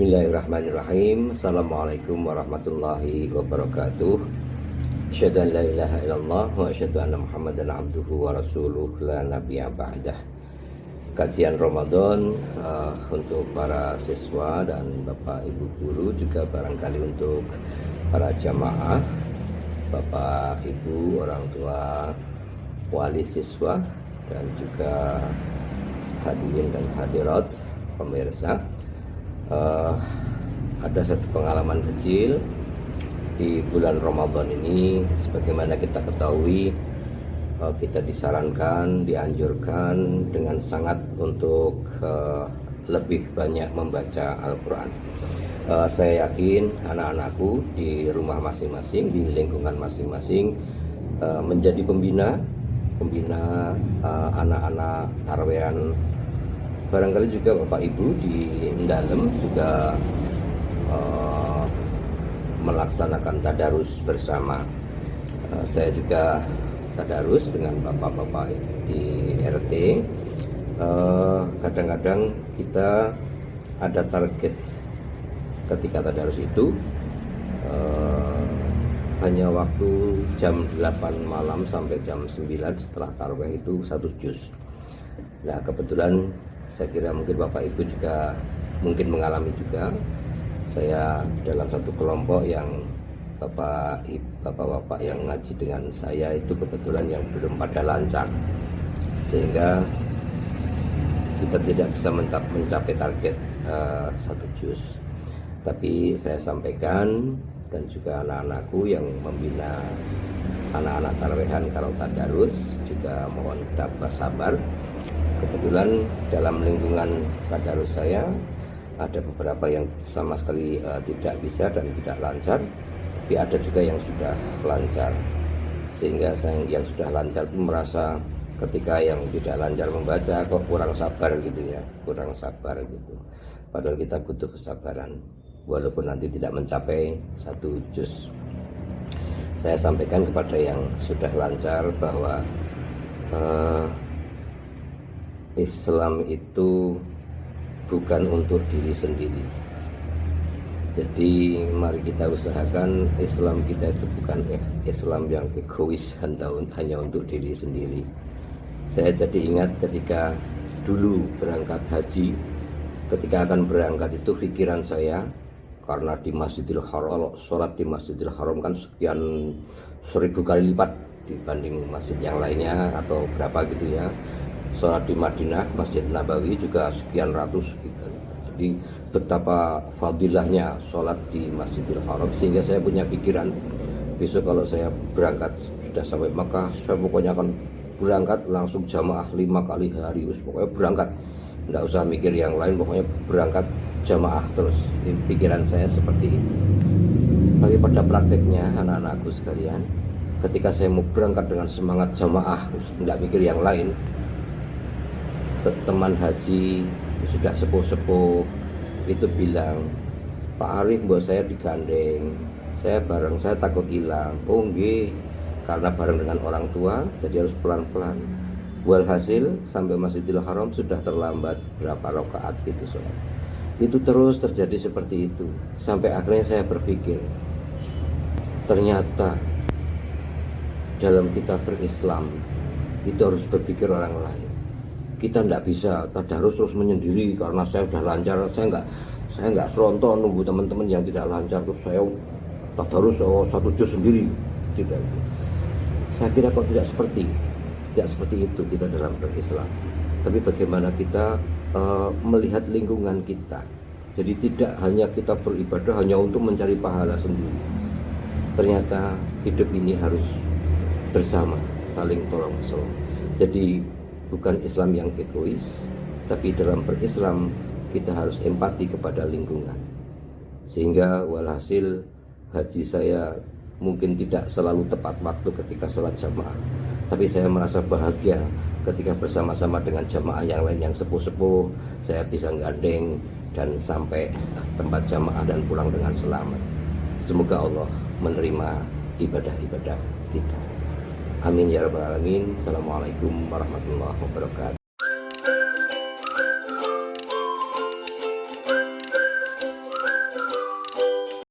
Bismillahirrahmanirrahim. Assalamualaikum warahmatullahi wabarakatuh. Asyhadu an la ilaha illallah wa asyhadu anna Muhammadan abduhu wa rasuluh la nabiyya ba'dah. Kajian Ramadan untuk para siswa dan Bapak Ibu guru, juga barangkali untuk para jamaah, Bapak Ibu, orang tua, wali siswa, dan juga hadirin dan hadirat pemirsa. Ada satu pengalaman kecil di bulan Ramadan ini. Sebagaimana kita ketahui, kita disarankan, dianjurkan dengan sangat untuk lebih banyak membaca Al-Quran. Saya yakin anak-anakku di rumah masing-masing, di lingkungan masing-masing, menjadi pembina anak-anak tarwehan. Barangkali juga Bapak Ibu di dalam juga melaksanakan tadarus bersama. Saya juga tadarus dengan bapak-bapak di RT. Kadang-kadang kita ada target ketika tadarus itu, hanya waktu jam 8 malam sampai jam 9 setelah tarawih itu 1 juz. Nah, kebetulan saya kira mungkin Bapak Ibu juga mengalami juga. Saya dalam satu kelompok yang bapak-bapak yang ngaji dengan saya itu kebetulan yang belum pada lancar, sehingga kita tidak bisa mencapai target 1 juz. Tapi saya sampaikan, dan juga anak-anakku yang membina anak-anak tarawih kalau tadarus juga mohon dapat sabar. Kebetulan dalam lingkungan tadarus saya ada beberapa yang sama sekali tidak bisa dan tidak lancar, tapi ada juga yang sudah lancar. Sehingga yang sudah lancar itu merasa ketika yang tidak lancar membaca kok kurang sabar gitu ya, kurang sabar gitu. Padahal kita butuh kesabaran, walaupun nanti tidak mencapai 1 juz. Saya sampaikan kepada yang sudah lancar bahwa Islam itu bukan untuk diri sendiri. Jadi mari kita usahakan Islam kita itu bukan Islam yang egois hanya untuk diri sendiri. Saya jadi ingat ketika dulu berangkat haji, ketika akan berangkat itu pikiran saya, karena di Masjidil Haram, sholat di Masjidil Haram kan sekian 1000 kali lipat dibanding masjid yang lainnya atau berapa gitu ya. Sholat di Madinah, Masjid Nabawi juga sekian ratus gitu. Jadi betapa fadilahnya sholat di Masjidil Haram, sehingga saya punya pikiran, besok kalau saya berangkat sudah sampai Makkah, saya pokoknya akan berangkat langsung jamaah 5 kali hari, pokoknya berangkat, nggak usah mikir yang lain, pokoknya berangkat jamaah terus. Pikiran saya seperti itu. Tapi pada prakteknya anak-anakku sekalian, ketika saya mau berangkat dengan semangat jamaah, nggak mikir yang lain, teman haji sudah sepuh-sepuh itu bilang, Pak Arif buat saya digandeng, saya takut hilang. Oh nggih, karena bareng dengan orang tua jadi harus pelan-pelan. Walhasil sampai Masjidil Haram sudah terlambat berapa rakaat gitu sholat. Itu terus terjadi seperti itu, sampai akhirnya saya berpikir, ternyata dalam kita berislam itu harus berpikir orang lain. Kita tidak bisa tadarus terus menyendiri karena saya sudah lancar. Saya nggak serontok nunggu teman-teman yang tidak lancar terus saya tadarus 1 juz sendiri. Tidak. Saya kira kok tidak seperti itu kita dalam berislam. Tapi bagaimana kita melihat lingkungan kita. Jadi tidak hanya kita beribadah hanya untuk mencari pahala sendiri. Ternyata hidup ini harus bersama, saling tolong-menolong. Jadi bukan Islam yang egois, tapi dalam berislam kita harus empati kepada lingkungan. Sehingga walhasil haji saya mungkin tidak selalu tepat waktu ketika sholat jamaah, tapi saya merasa bahagia ketika bersama-sama dengan jamaah yang lain yang sepuh-sepuh, saya bisa gandeng dan sampai tempat jamaah dan pulang dengan selamat. Semoga Allah menerima ibadah-ibadah kita. Amin ya rabbal alamin. Assalamualaikum warahmatullahi wabarakatuh.